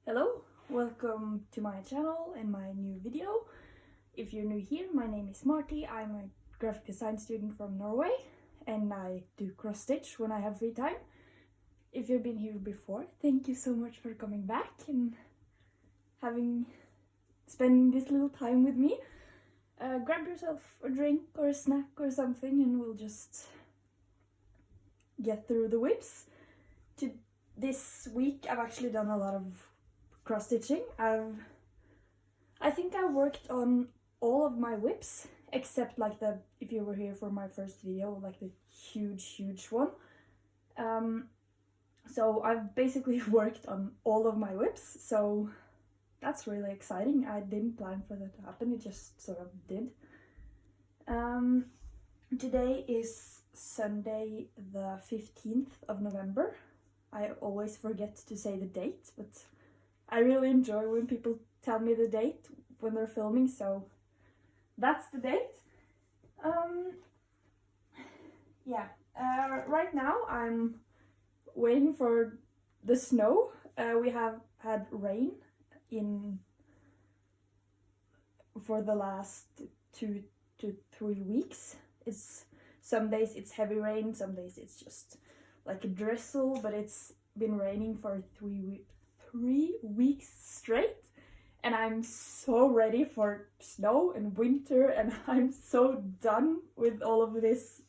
Hello, welcome to my channel and my new video. If you're new here, my name is Marty. I'm a graphic design student from Norway and I do cross stitch when I have free time. If you've been here before, thank you so much for coming back and spending this little time with me. Grab yourself a drink or a snack or something and we'll just get through the whips. This week I've actually done a lot of cross stitching. I think I worked on all of my whips except like if you were here for my first video, like the huge one. So I've basically worked on all of my whips, so that's really exciting. I didn't plan for that to happen, it just sort of did. Today is Sunday the 15th of November. I always forget to say the date, but I really enjoy when people tell me the date when they're filming, so that's the date. Right now I'm waiting for the snow. We have had rain for the last 2 to 3 weeks. Some days it's heavy rain, some days it's just like a drizzle, but it's been raining for 3 weeks straight, and I'm so ready for snow and winter, and I'm so done with all of this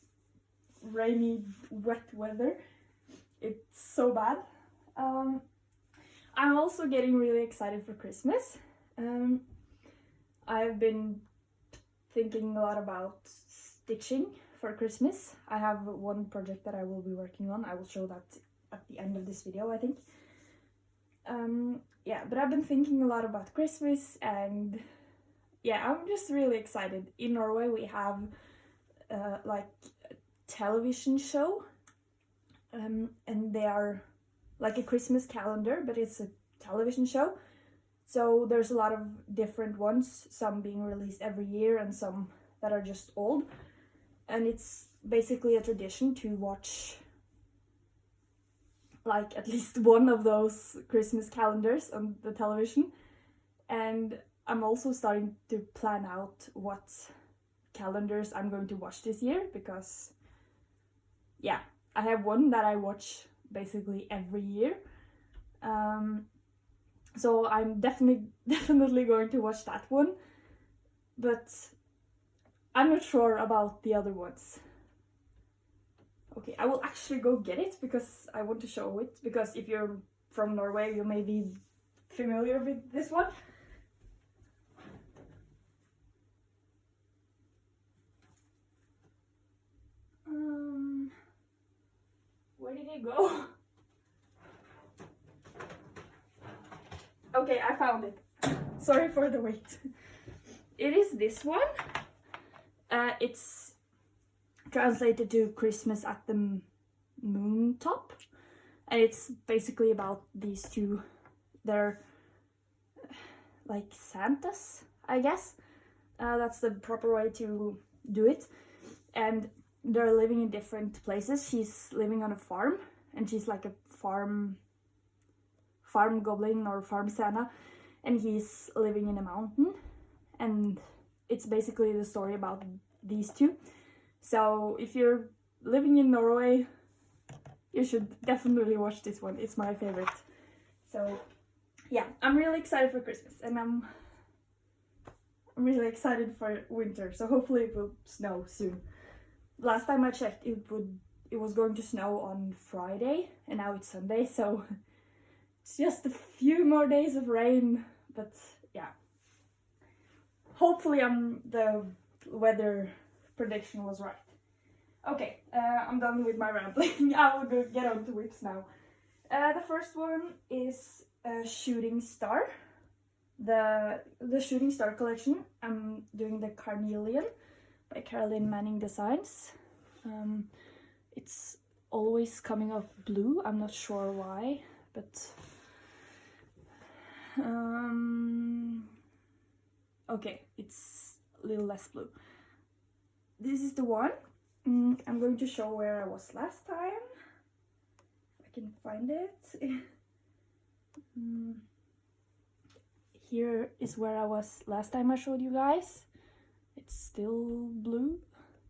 rainy, wet weather. It's so bad. I'm also getting really excited for Christmas. I've been thinking a lot about stitching for Christmas. I have one project that I will be working on. I will show that at the end of this video, I think. But I've been thinking a lot about Christmas, and I'm just really excited. In Norway we have like a television show, and they are like a Christmas calendar, but it's a television show. So there's a lot of different ones, some being released every year and some that are just old. And it's basically a tradition to watch like at least one of those Christmas calendars on the television. And I'm also starting to plan out what calendars I'm going to watch this year, because I have one that I watch basically every year. So I'm definitely going to watch that one, but I'm not sure about the other ones. Okay, I will actually go get it because I want to show it, because if you're from Norway you may be familiar with this one. Where did it go? Okay, I found it. Sorry for the wait. It is this one. It's translated to Christmas at the Moon Top, and it's basically about these two. They're like Santas, I guess. That's the proper way to do it. And they're living in different places. She's living on a farm, and she's like a farm goblin or farm Santa, and he's living in a mountain. And it's basically the story about these two. So if you're living in Norway, you should definitely watch this one. It's my favorite. So I'm really excited for Christmas, and I'm really excited for winter. So hopefully it will snow soon. Last time I checked, it was going to snow on Friday, and now it's Sunday, so it's just a few more days of rain. But hopefully the weather prediction was right. Okay, I'm done with my rambling. I will go get on to whips now. The first one is Shooting Star. The Shooting Star collection. I'm doing the Carnelian by Caroline Manning Designs. It's always coming up blue. I'm not sure why, but okay, it's a little less blue. This is the one. I'm going to show where I was last time. If I can find it. here is where I was last time I showed you guys. It's still blue.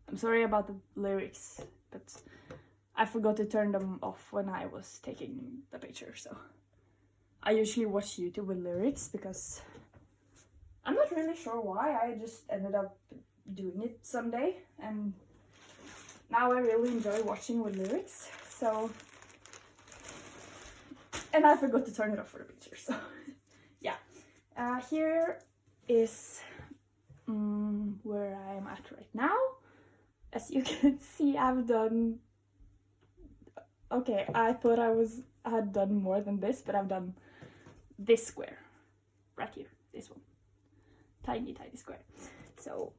I'm sorry about the lyrics, but I forgot to turn them off when I was taking the picture, so I usually watch YouTube with lyrics because I'm not really sure why. I just ended up doing it someday, and now I really enjoy watching with lyrics. So, and I forgot to turn it off for the picture, so yeah. Here is where I am at right now. As you can see, I've done... Okay, I thought I had done more than this, but I've done this square right here, this one. Tiny square. So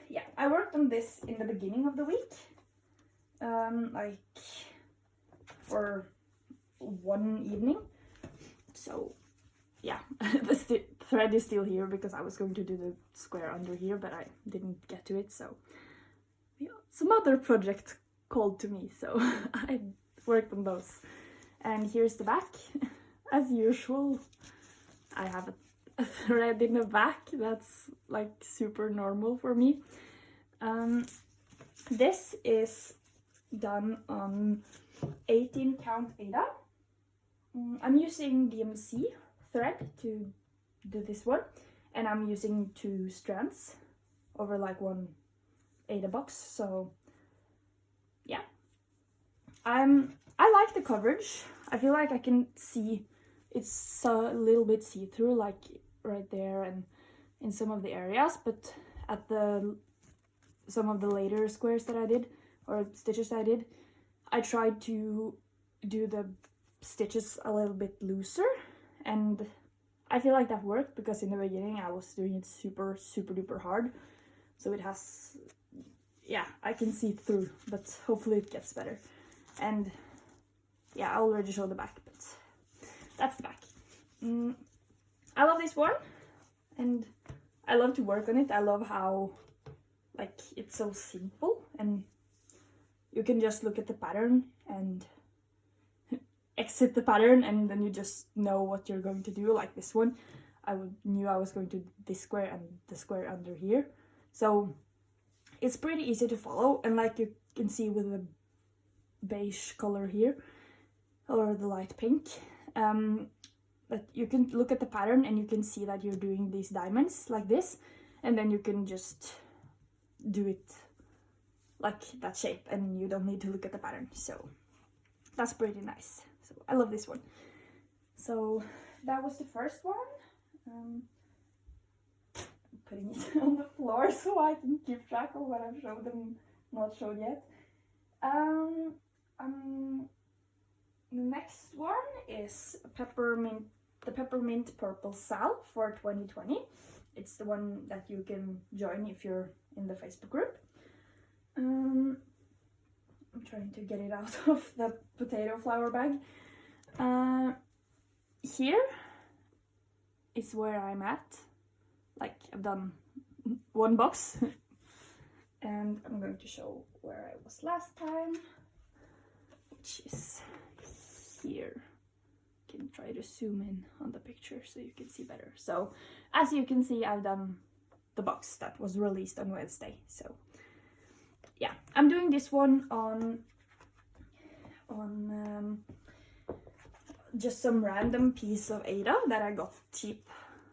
yeah, I worked on this in the beginning of the week, like for one evening. So yeah, the thread is still here because I was going to do the square under here, but I didn't get to it. So yeah, some other project called to me, so I worked on those. And here's the back. As usual, I have a thread in the back. That's like super normal for me. This is done on 18 count Ada. I'm using DMC thread to do this one, and I'm using 2 strands over like one Ada box. So yeah, I like the coverage. I feel like I can see it's a little bit see-through, like right there and in some of the areas, but at some of the later squares that I did, or stitches I did, I tried to do the stitches a little bit looser, and I feel like that worked because in the beginning I was doing it super duper hard, so it has, yeah, I can see through, but hopefully it gets better. And yeah, I already showed the back, but that's the back. I love this one, and I love to work on it. I love how like it's so simple, and you can just look at the pattern and exit the pattern, and then you just know what you're going to do. Like this one, knew I was going to do this square and the square under here, so it's pretty easy to follow. And like you can see with the beige color here, or the light pink, that you can look at the pattern and you can see that you're doing these diamonds like this, and then you can just do it like that shape, and you don't need to look at the pattern. So that's pretty nice. So I love this one. So that was the first one. I'm putting it on the floor so I can keep track of what I've showed and not showed yet. The next one is the peppermint purple salve for 2020. It's the one that you can join if you're in the Facebook group. I'm trying to get it out of the potato flour bag. Here is where I'm at. Like, I've done one box. And I'm going to show where I was last time, which is here. Can try to zoom in on the picture so you can see better. So as you can see, I've done the box that was released on Wednesday. So yeah, I'm doing this one on just some random piece of Ada that I got cheap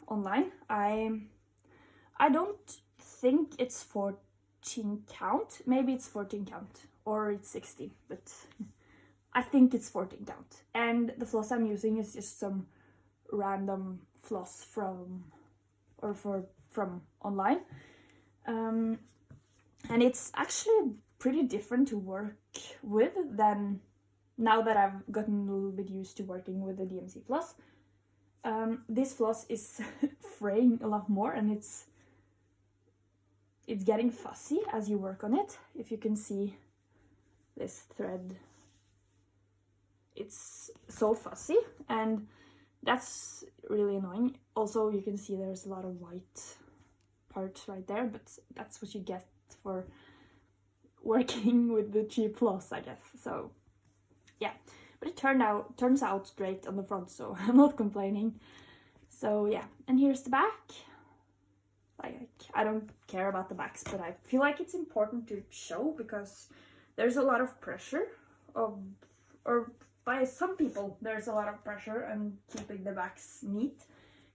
online. I don't think it's 14 count. Maybe it's 14 count or it's 16, but I think it's 14 count. And the floss I'm using is just some random floss from online. And it's actually pretty different to work with than now that I've gotten a little bit used to working with the DMC floss. This floss is fraying a lot more, and it's getting fussy as you work on it. If you can see this thread, it's so fussy, and that's really annoying. Also, you can see there's a lot of white parts right there, but that's what you get for working with the cheap floss, I guess. So yeah, but it turns out great on the front, so I'm not complaining. So yeah, and here's the back. Like, I don't care about the backs, but I feel like it's important to show because there's a lot of pressure of, or by some people there's a lot of pressure on keeping the backs neat.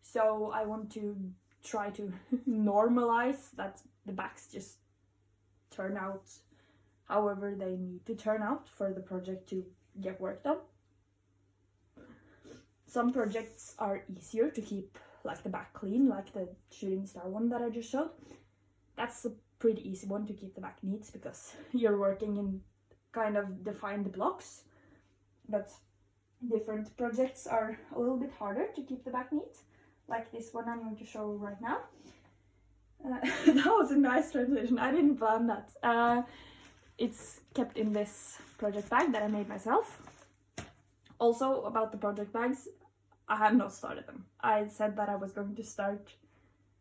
So I want to try to normalize that the backs just turn out however they need to turn out for the project to get work done. Some projects are easier to keep like the back clean, like the shooting star one that I just showed. That's a pretty easy one to keep the back neat because you're working in kind of defined blocks. But different projects are a little bit harder to keep the back neat, like this one I'm going to show right now. That was a nice transition, I didn't plan that. It's kept in this project bag that I made myself. Also, about the project bags, I have not started them. I said that I was going to start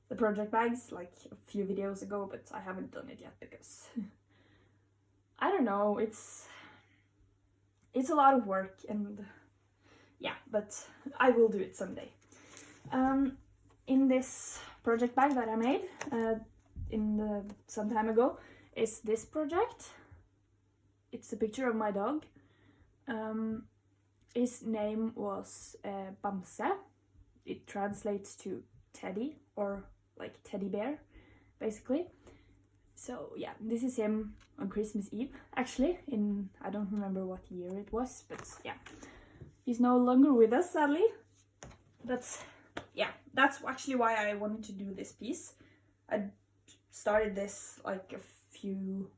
the project bags like a few videos ago, but I haven't done it yet because I don't know, it's a lot of work, and yeah, but I will do it someday. In this project bag that I made some time ago is this project. It's a picture of my dog. His name was Bamse. It translates to teddy, or like teddy bear, basically. So yeah, this is him on Christmas Eve, actually, in, I don't remember what year it was, but yeah. He's no longer with us, sadly. But yeah, that's actually why I wanted to do this piece. I started this like a few...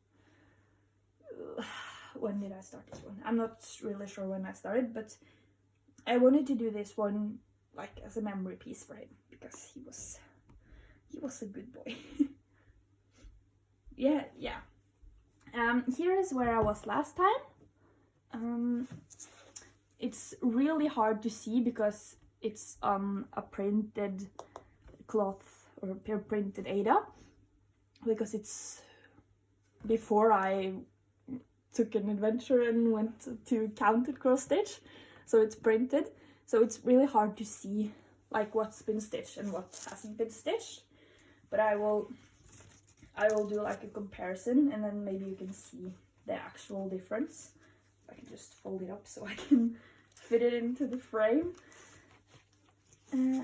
when did I start this one? I'm not really sure when I started, but I wanted to do this one like as a memory piece for him because he was a good boy. yeah. Here is where I was last time. It's really hard to see because it's on a printed cloth or printed Ada, because it's before I took an adventure and went to counted cross stitch, so it's printed, so it's really hard to see like what's been stitched and what hasn't been stitched. But I will do like a comparison, and then maybe you can see the actual difference. I can just fold it up so I can fit it into the frame.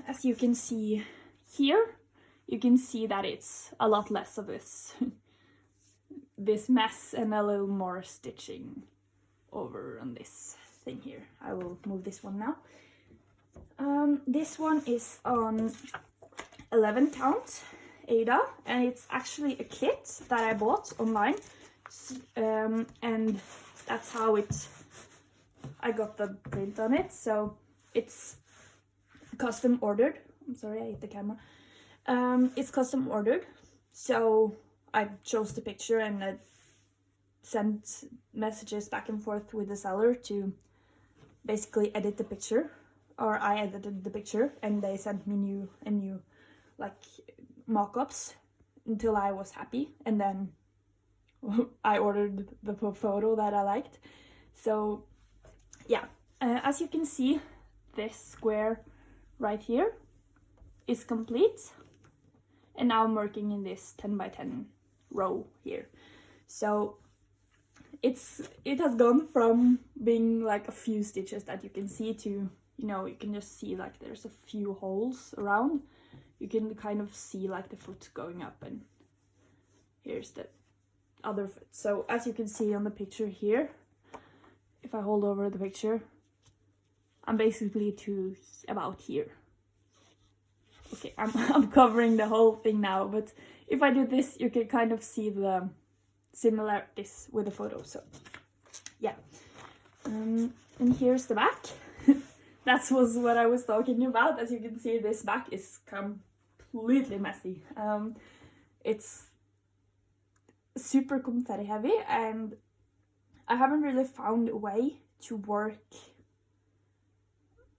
As you can see here, you can see that it's a lot less of this this mess and a little more stitching over on this thing here. I will move this one now. This one is on 11 count Ada, and it's actually a kit that I bought online, and that's how I got the print on it. So it's custom ordered. I'm sorry, I hit the camera. It's custom ordered, so I chose the picture and I sent messages back and forth with the seller to basically edit the picture, or I edited the picture and they sent me new like mock-ups until I was happy, and then I ordered the photo that I liked. So yeah, as you can see, this square right here is complete, and now I'm working in this 10 by 10 row here. So it has gone from being like a few stitches that you can see to, you know, you can just see like there's a few holes around. You can kind of see like the foot going up, and here's the other foot. So as you can see on the picture here, if I hold over the picture, I'm basically to about here. Okay, I'm covering the whole thing now, but if I do this, you can kind of see the similarities with the photo. So yeah, and here's the back. That was what I was talking about. As you can see, this back is completely messy. It's super confetti heavy, and I haven't really found a way to work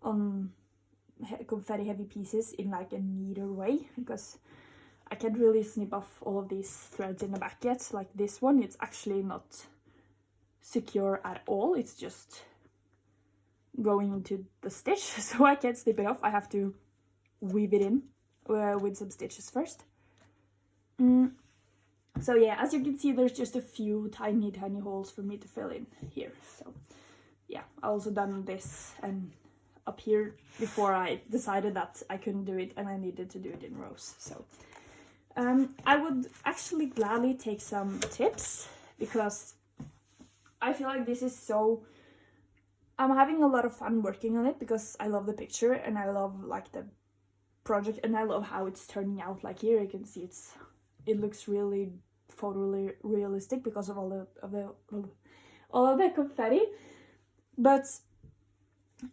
on confetti heavy pieces in like a neater way, because I can't really snip off all of these threads in the back yet. Like this one, it's actually not secure at all. It's just going into the stitch, so I can't snip it off. I have to weave it in with some stitches first. So yeah, as you can see, there's just a few tiny holes for me to fill in here. So yeah, I also done this and up here before I decided that I couldn't do it and I needed to do it in rows. So I would actually gladly take some tips, because I feel like this is so... I'm having a lot of fun working on it because I love the picture and I love like the project and I love how it's turning out. Like here you can see it looks really photorealistic because of all of the confetti. But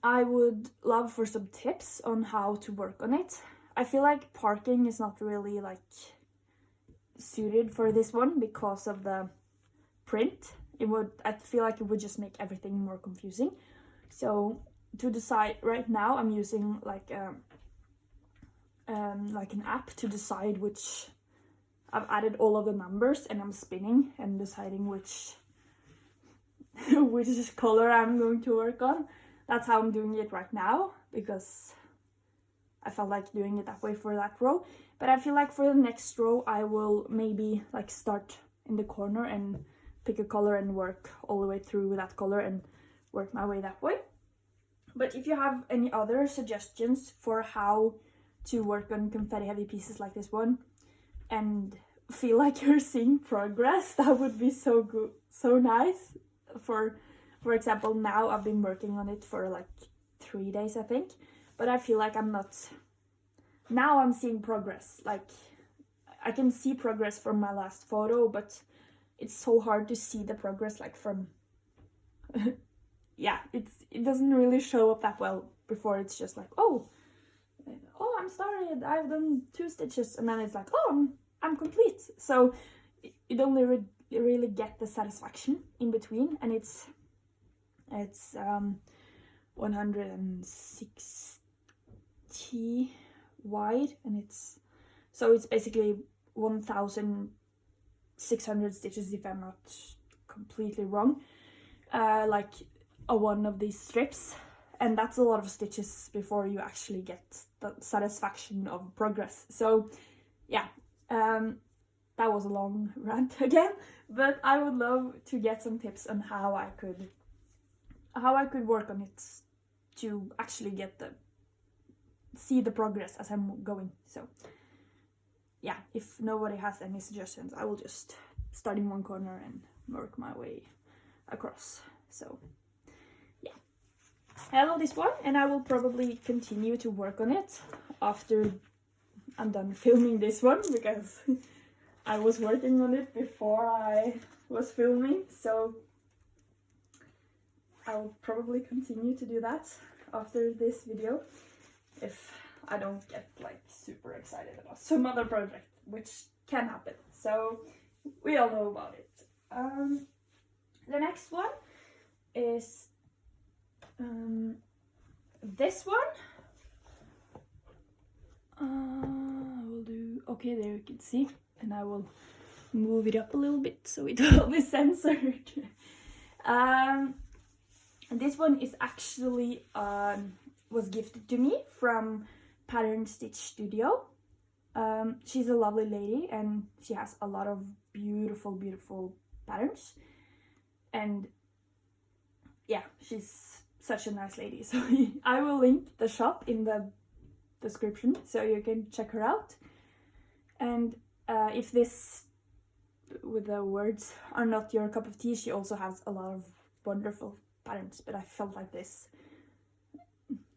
I would love for some tips on how to work on it. I feel like parking is not really like suited for this one because of the print. I feel like it would just make everything more confusing. So to decide right now, I'm using like an app to decide which... I've added all of the numbers and I'm spinning and deciding which color I'm going to work on. That's how I'm doing it right now, because I felt like doing it that way for that row. But I feel like for the next row, I will maybe like start in the corner and pick a color and work all the way through that color and work my way that way. But if you have any other suggestions for how to work on confetti heavy pieces like this one and feel like you're seeing progress, that would be so good, so nice. For example, now I've been working on it for like 3 days, I think, but I feel like I'm not... Now I'm seeing progress. Like I can see progress from my last photo, but it's so hard to see the progress like from... yeah, it doesn't really show up that well before. It's just like, oh, I'm started, I've done 2 stitches, and then it's like, oh, I'm complete. So you don't really get the satisfaction in between, and it's 160 wide, and it's basically 1,600 stitches if I'm not completely wrong, like one of these strips, and that's a lot of stitches before you actually get the satisfaction of progress. So yeah, that was a long rant again, but I would love to get some tips on how I could work on it to actually see the progress as I'm going. So yeah, if nobody has any suggestions, I will just start in one corner and work my way across. So yeah, I love this one, and I will probably continue to work on it after I'm done filming this one, because I was working on it before I was filming, so I will probably continue to do that after this video if I don't get like super excited about some other project, which can happen. So we all know about it. The next one is this one. I will do... Okay, there you can see, and I will move it up a little bit so it will be censored. This one is actually was gifted to me from Pattern Stitch Studio. She's a lovely lady and she has a lot of beautiful patterns, and yeah, she's such a nice lady. So I will link the shop in the description so you can check her out. And if this with the words are not your cup of tea, she also has a lot of wonderful patterns, but I felt like this,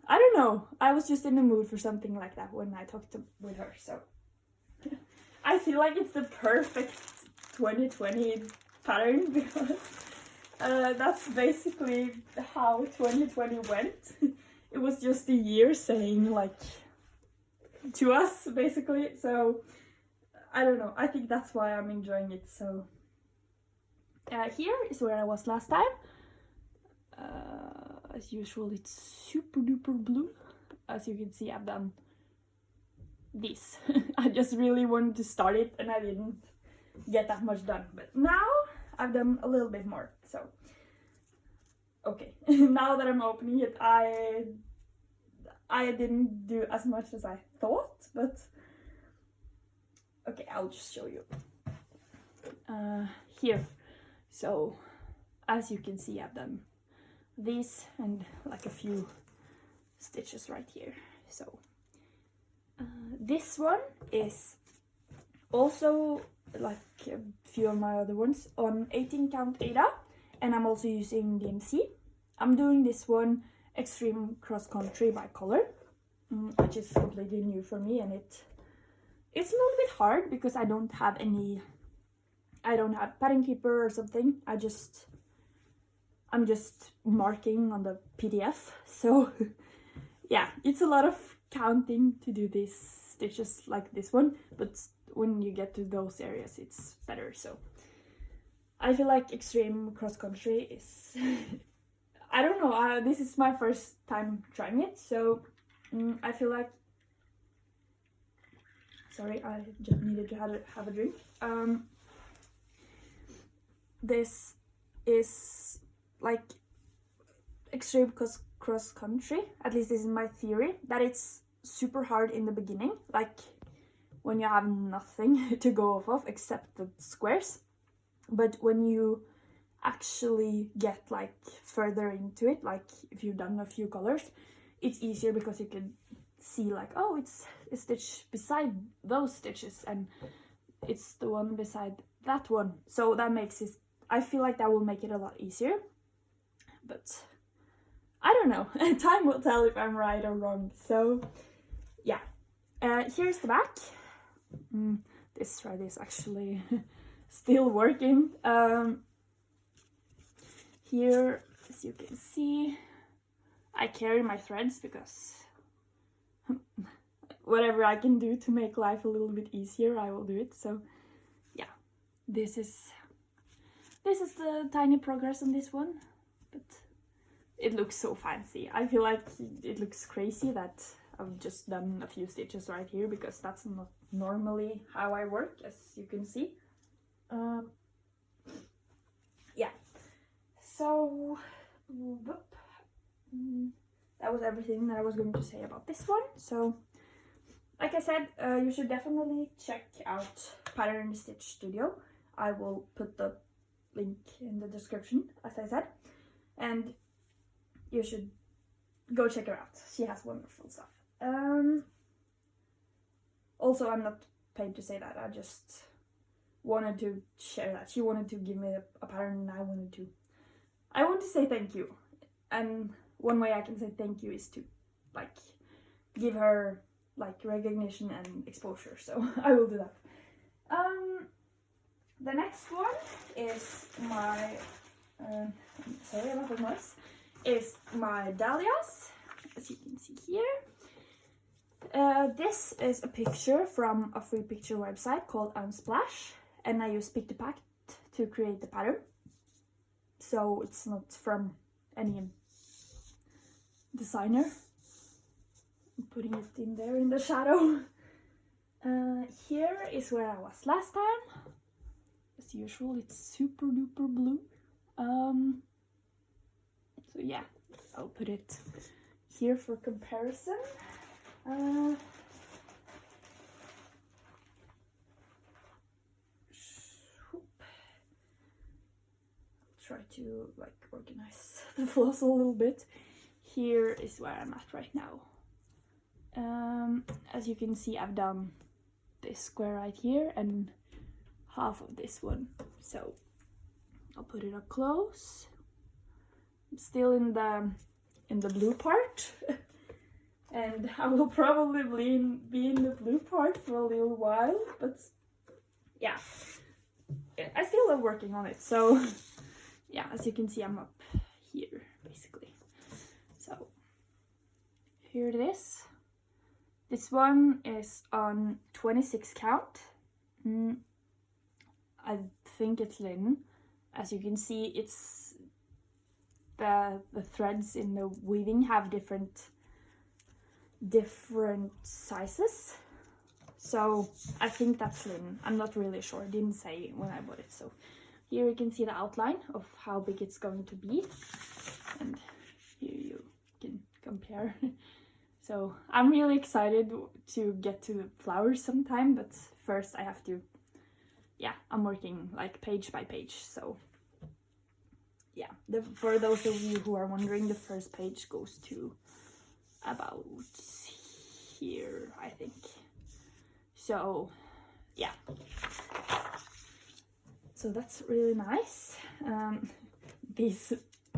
I don't know, I was just in the mood for something like that when I talked with her. So I feel like it's the perfect 2020 pattern, because that's basically how 2020 went. It was just a year saying like to us, basically. So I don't know, I think that's why I'm enjoying it. So here is where I was last time. As usual, it's super duper blue. As you can see, I've done this. I just really wanted to start it and I didn't get that much done, but now I've done a little bit more. So okay, now that I'm opening it, I I didn't do as much as I thought, but okay, I'll just show you here. So as you can see, I've done these and like a few stitches right here. So this one is also like a few of my other ones on 18 count Ada, and I'm also using DMC. I'm doing this one Extreme Cross Country by color, which is completely new for me, and it's a little bit hard because I don't have pattern keeper or something. I'm just marking on the PDF, so yeah, it's a lot of counting to do these stitches like this one, but when you get to those areas it's better. So I feel like Extreme Cross Country is I don't know, this is my first time trying it, so I feel like, sorry, I just needed to have a drink. This is like Extreme Cross Country, at least this is my theory, that it's super hard in the beginning, like when you have nothing to go off of except the squares. But when you actually get like further into it, like if you've done a few colors, it's easier because you can see like, oh, it's a stitch beside those stitches and it's the one beside that one. So that makes it, I feel like that will make it a lot easier. But I don't know, time will tell if I'm right or wrong. So yeah, here's the back. This thread is actually still working. Here, as you can see, I carry my threads because whatever I can do to make life a little bit easier, I will do it. So yeah, this is the tiny progress on this one, but it looks so fancy. I feel like it looks crazy that I've just done a few stitches right here because that's not normally how I work, as you can see. Yeah, so that was everything that I was going to say about this one. So like I said, you should definitely check out Pattern Stitch Studio. I will put the link in the description, as I said, and you should go check her out. She has wonderful stuff. Also, I'm not paid to say that, I just wanted to share that. She wanted to give me a pattern and I want to say thank you. And one way I can say thank you is to like give her like recognition and exposure, so I will do that. The next one is my sorry about the noise, is my dahlias, as you can see here. This is a picture from a free picture website called Unsplash, and I use Pick to Pack to create the pattern, so it's not from any designer. I'm putting it in there in the shadow. Here is where I was last time. As usual, it's super duper blue. So yeah, I'll put it here for comparison. Try to like organize the floss a little bit. Here is where I'm at right now. As you can see, I've done this square right here and half of this one, so I'll put it up close. I'm still in the blue part and I will probably be in the blue part for a little while, but yeah, I still love working on it. So yeah, as you can see, I'm up here basically. So here it is. This one is on 26 count. I think it's linen. As you can see, it's the threads in the weaving have different sizes. So I think that's linen. I'm not really sure. I didn't say when I bought it. So here you can see the outline of how big it's going to be, and here you can compare. So I'm really excited to get to the flowers sometime, but first I have to, yeah, I'm working like page by page. So yeah, for those of you who are wondering, the first page goes to about here, I think. So yeah, so that's really nice.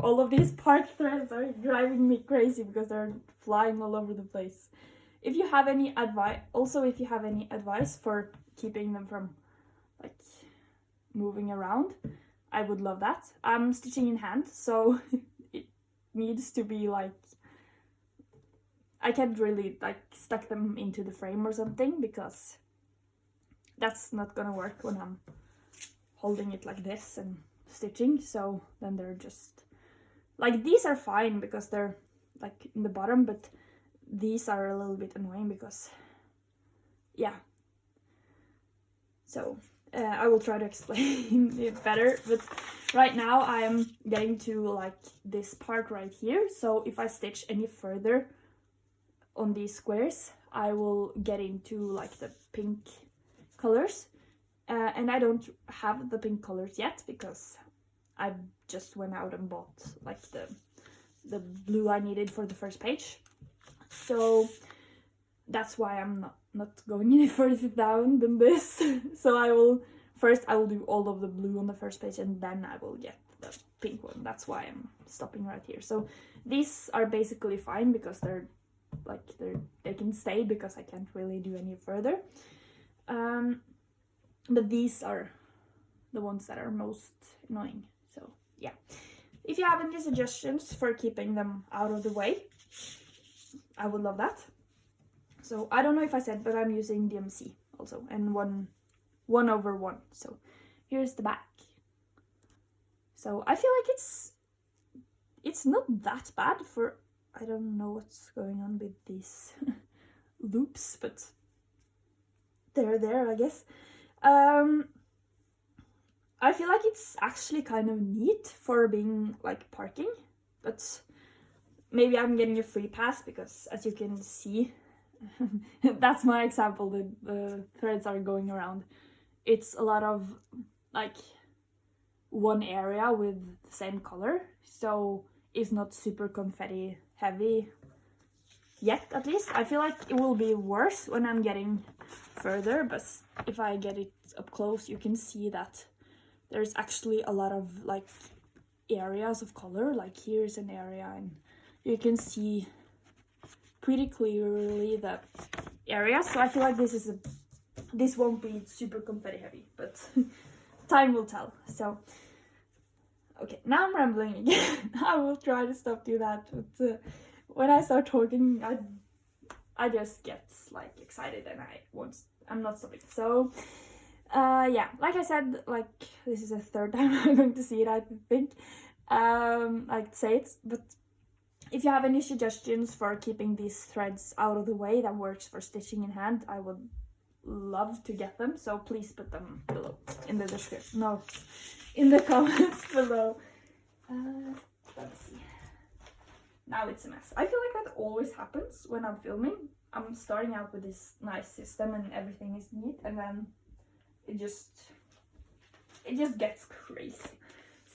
All of these part threads are driving me crazy because they're flying all over the place. If you have any advice, also if you have any advice for keeping them from like moving around, I would love that. I'm stitching in hand, so it needs to be like, I can't really like stuck them into the frame or something, because that's not gonna work when I'm holding it like this and stitching. So then they're just like, these are fine because they're like in the bottom, but these are a little bit annoying because, yeah. So I will try to explain it better, but right now I'm getting to like this part right here. So if I stitch any further on these squares, I will get into like the pink colors. And I don't have the pink colors yet because I just went out and bought like the blue I needed for the first page. So that's why I'm not going any further down than this. So I will do all of the blue on the first page, and then I will get the pink one. That's why I'm stopping right here. So these are basically fine because they can stay because I can't really do any further. But these are the ones that are most annoying. So yeah, if you have any suggestions for keeping them out of the way, I would love that. So I don't know if I said, but I'm using DMC also, and 1/1. So here's the back. So I feel like it's not that bad for, I don't know what's going on with these loops, but they're there, I guess. I feel like it's actually kind of neat for being like parking, but maybe I'm getting a free pass because, as you can see, that's my example, the threads are going around. It's a lot of like one area with the same color, so it's not super confetti heavy yet, at least. I feel like it will be worse when I'm getting further, but if I get it up close, you can see that there's actually a lot of like areas of color. Like here's an area, and you can see pretty clearly the areas. So I feel like this won't be super confetti heavy, but time will tell. So okay, now I'm rambling again. I will try to stop doing that, but when I start talking, I just get like excited and I'm not stopping. So yeah, like I said, like this is the third time I'm going to see it, I think. I'd say it, but if you have any suggestions for keeping these threads out of the way that works for stitching in hand, I would love to get them. So please put them below in the description. No, in the comments below. Let's see. Now it's a mess. I feel like that always happens when I'm filming. I'm starting out with this nice system and everything is neat, and then it just gets crazy.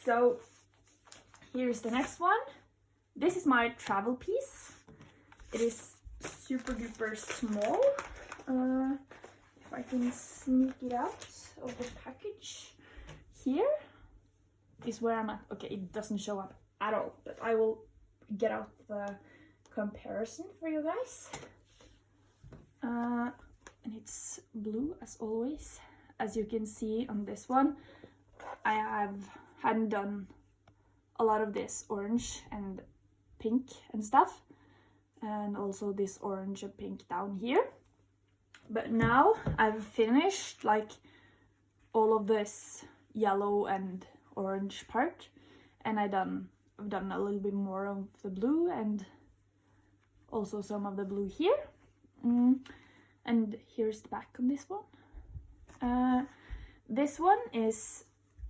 So here's the next one. This is my travel piece. It is super duper small. If I can sneak it out of the package, here is where I'm at. Okay, it doesn't show up at all, but I will get out the comparison for you guys. And it's blue as always. As you can see on this one, I hadn't done a lot of this orange and pink and stuff, and also this orange and pink down here. But now I've finished like all of this yellow and orange part, and I've done a little bit more of the blue and also some of the blue here. And here's the back on this one. This one is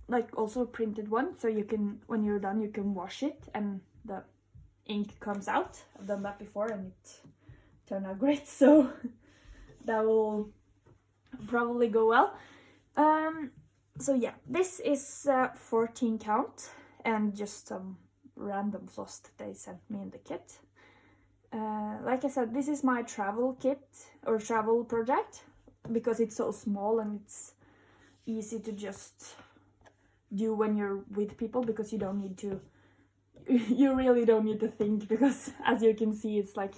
like also a printed one, so you can, when you're done, you can wash it and the ink comes out. I've done that before and it turn out great, so that will probably go well. So yeah, this is 14 count and just some random floss that they sent me in the kit. Like I said, this is my travel kit or travel project because it's so small and it's easy to just do when you're with people, because you don't need to you really don't need to think, because as you can see it's like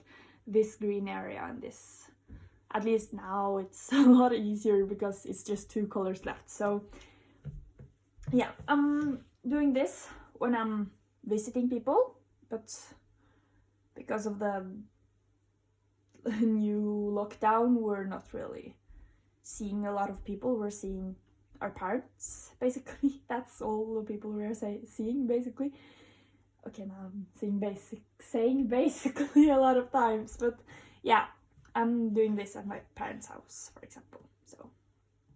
this green area and this, at least now it's a lot easier because it's just 2 colors left. So yeah, I'm doing this when I'm visiting people, but because of the new lockdown we're not really seeing a lot of people. We're seeing our parents basically. That's all the people we're seeing basically. Okay, now I'm saying basically a lot of times, but yeah, I'm doing this at my parents' house, for example. So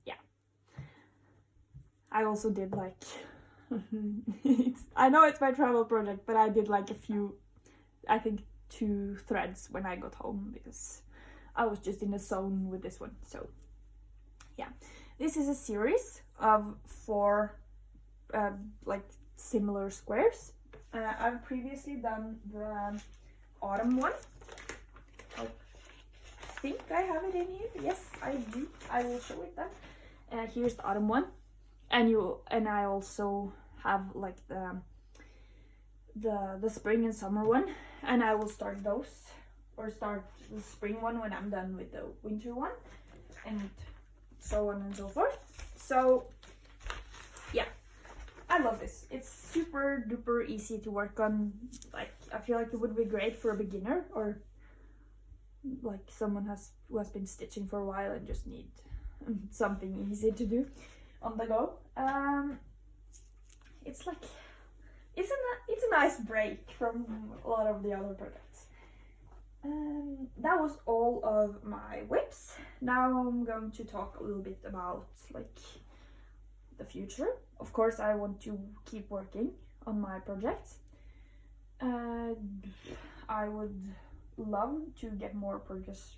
yeah, I also did like I know it's my travel project, but I did like a few, I think 2 threads when I got home because I was just in a zone with this one. So yeah, this is a series of 4 like similar squares. I've previously done the autumn one. I think I have it in here. Yes, I do. I will show it then. Here's the autumn one, and I also have like the spring and summer one, and I will start those, or start the spring one when I'm done with the winter one, and so on and so forth. So yeah, I love this. It's super duper easy to work on. Like, I feel like it would be great for a beginner, or like someone who has been stitching for a while and just need something easy to do on the go. It's like it's a nice break from a lot of the other projects. That was all of my whips. Now I'm going to talk a little bit about like the future. Of course, I want to keep working on my projects. I would love to get more progress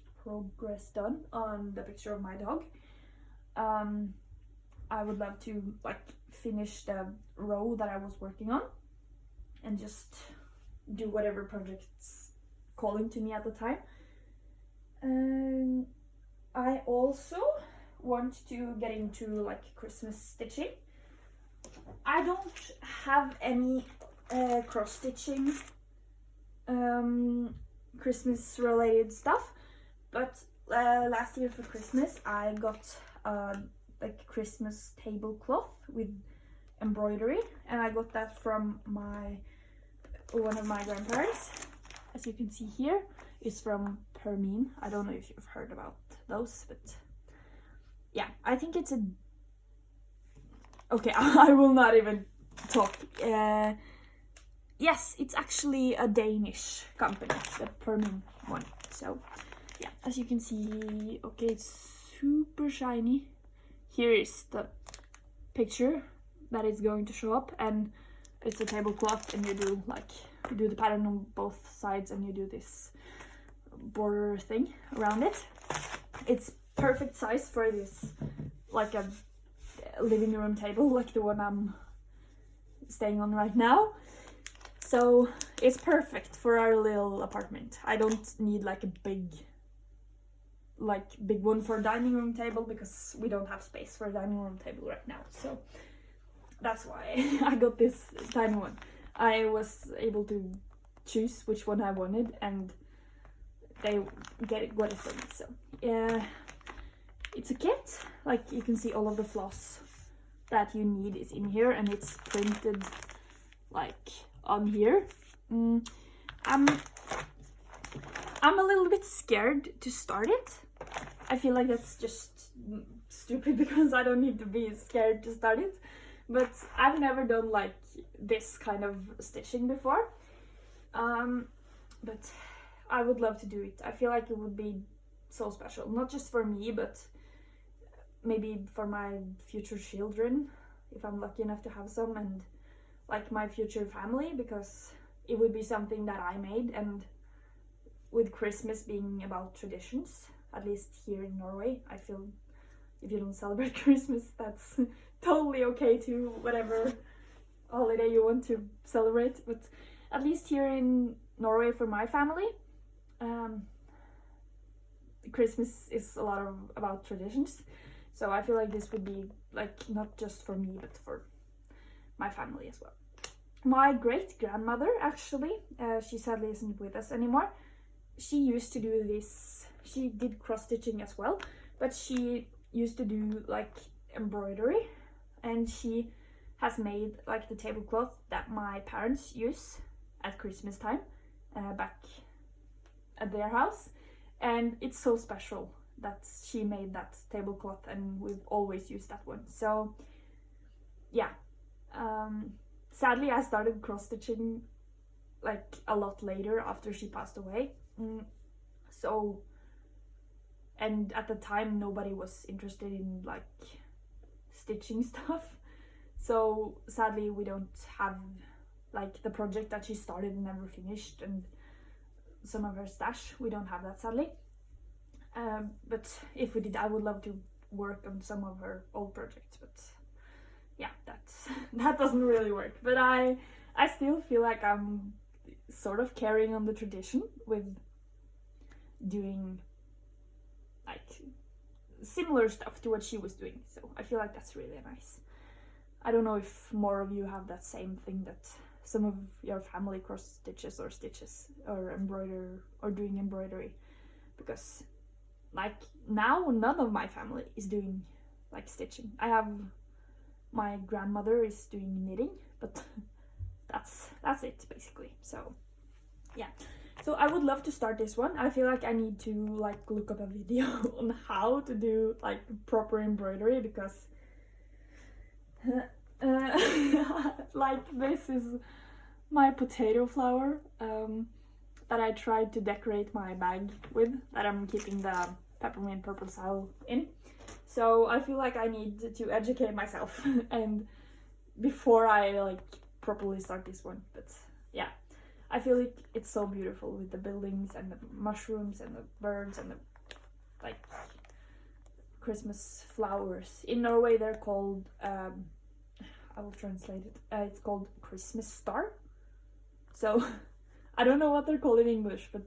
done on the picture of my dog. I would love to like finish the row that I was working on and just do whatever project's calling to me at the time. I also want to get into like Christmas stitching. I don't have any cross stitching Christmas related stuff, but last year for Christmas I got like Christmas tablecloth with embroidery, and I got that from one of my grandparents. As you can see here, is from Hermine. I don't know if you've heard about those, but yeah, I think it's a okay. I will not even talk. Yes, it's actually a Danish company, the Hermine one. So yeah, as you can see, okay, it's super shiny. Here is the picture that is going to show up, and it's a tablecloth, and you do the pattern on both sides, and you do this border thing around it. It's perfect size for this, like a living room table, like the one I'm staying on right now. So it's perfect for our little apartment. I don't need like a big one for a dining room table, because we don't have space for a dining room table right now. So that's why I got this tiny one. I was able to choose which one I wanted, and they got it for me. So yeah, it's a kit. Like, you can see all of the floss that you need is in here, and it's printed like on here. I'm a little bit scared to start it. I feel like that's just stupid, because I don't need to be scared to start it. But I've never done like this kind of stitching before. But I would love to do it. I feel like it would be so special, not just for me, but maybe for my future children, if I'm lucky enough to have some, and like my future family, because it would be something that I made, and with Christmas being about traditions, at least here in Norway, I feel if you don't celebrate Christmas, that's totally okay too, whatever holiday you want to celebrate. But at least here in Norway, for my family, Christmas is a lot about traditions. So I feel like this would be like not just for me, but for my family as well. My great grandmother, actually, she sadly isn't with us anymore. She used to do this. She did cross stitching as well, but she used to do like embroidery, and she has made like the tablecloth that my parents use at Christmas time back at their house, and it's so special that she made that tablecloth, and we've always used that one. So yeah, sadly I started cross stitching like a lot later after she passed away. So, and at the time nobody was interested in like stitching stuff, so sadly we don't have like the project that she started and never finished, and some of her stash, we don't have that sadly. But if we did, I would love to work on some of her old projects, but yeah, that doesn't really work. But I still feel like I'm sort of carrying on the tradition with doing like similar stuff to what she was doing, so I feel like that's really nice. I don't know if more of you have that same thing, that some of your family cross stitches or embroider or doing embroidery, because like now none of my family is doing like stitching. I have my grandmother is doing knitting, but that's it basically. So yeah, so I would love to start this one. I feel like I need to like look up a video on how to do like proper embroidery, because like this is my potato flower that I tried to decorate my bag with, that I'm keeping the peppermint purple saddle in. So I feel like I need to educate myself and before I like properly start this one. But yeah, I feel like it's so beautiful with the buildings and the mushrooms and the birds and the like Christmas flowers. In Norway they're called I will translate it. It's called Christmas star. So I don't know what they're called in English, but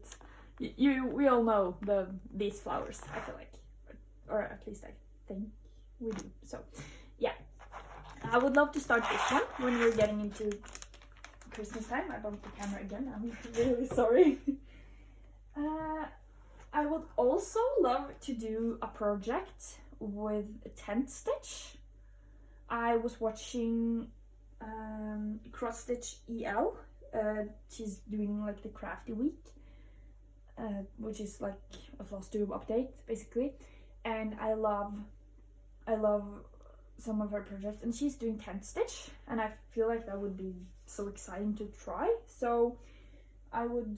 we all know these flowers, I feel like, or at least I think we do. So yeah, I would love to start this one when we're getting into Christmas time. I bumped the camera again, I'm really sorry. I would also love to do a project with a tent stitch. I was watching Cross Stitch EL. She's doing like the crafty week, which is like a Flosstube update basically, and I love some of her projects, and she's doing tent stitch, and I feel like that would be so exciting to try. So I would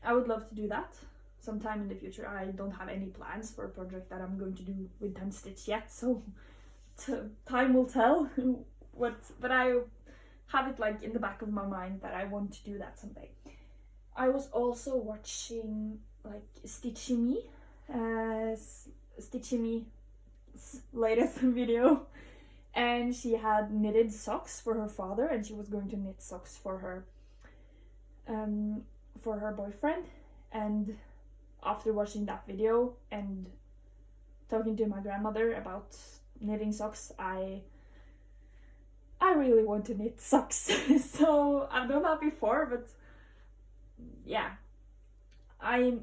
love to do that sometime in the future. I don't have any plans for a project that I'm going to do with tent stitch yet, so time will tell but I have it like in the back of my mind that I want to do that someday. I was also watching like Stitchy Me's latest video, and she had knitted socks for her father, and she was going to knit socks for her boyfriend. And after watching that video and talking to my grandmother about knitting socks, I really want to knit socks. So I've done that before, but yeah, I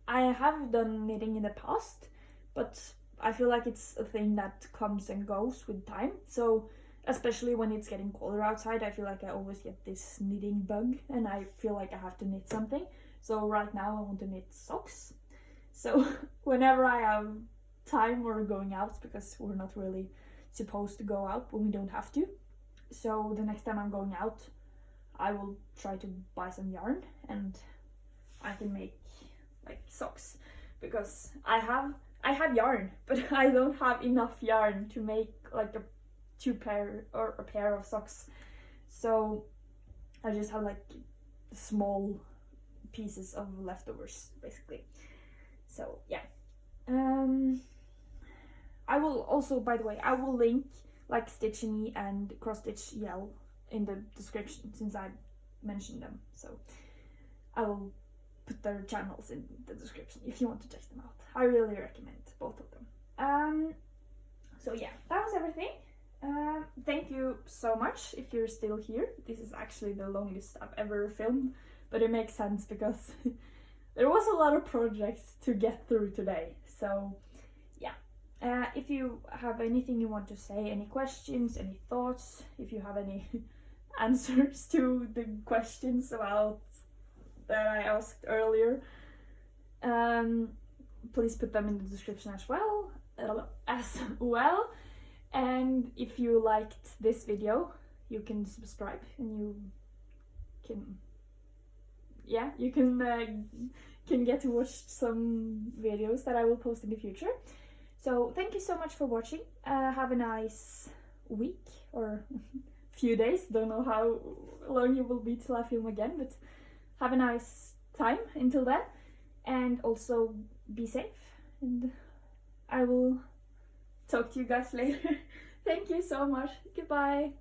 have done knitting in the past, but I feel like it's a thing that comes and goes with time. So especially when it's getting colder outside, I feel like I always get this knitting bug, and I feel like I have to knit something. So right now I want to knit socks. So whenever I have time or going out, because we're not really supposed to go out when we don't have to, so the next time I'm going out I will try to buy some yarn and I can make like socks, because I have yarn, but I don't have enough yarn to make like a pair of socks. So I just have like small pieces of leftovers, basically. So yeah. I will also, by the way, I will link like Stitchy and Cross Stitch Yell in the description, since I mentioned them. So I will put their channels in the description if you want to check them out. I really recommend both of them. So yeah, that was everything. Thank you so much if you're still here. This is actually the longest I've ever filmed, but it makes sense because there was a lot of projects to get through today. So yeah, if you have anything you want to say, any questions, any thoughts, if you have any answers to the questions about that I asked earlier, please put them in the description as well. And if you liked this video, you can subscribe, and you can get to watch some videos that I will post in the future. So thank you so much for watching. Have a nice week or few days. Don't know how long it will be till I film again, but have a nice time until then, and also be safe, and I will talk to you guys later. Thank you so much. Goodbye.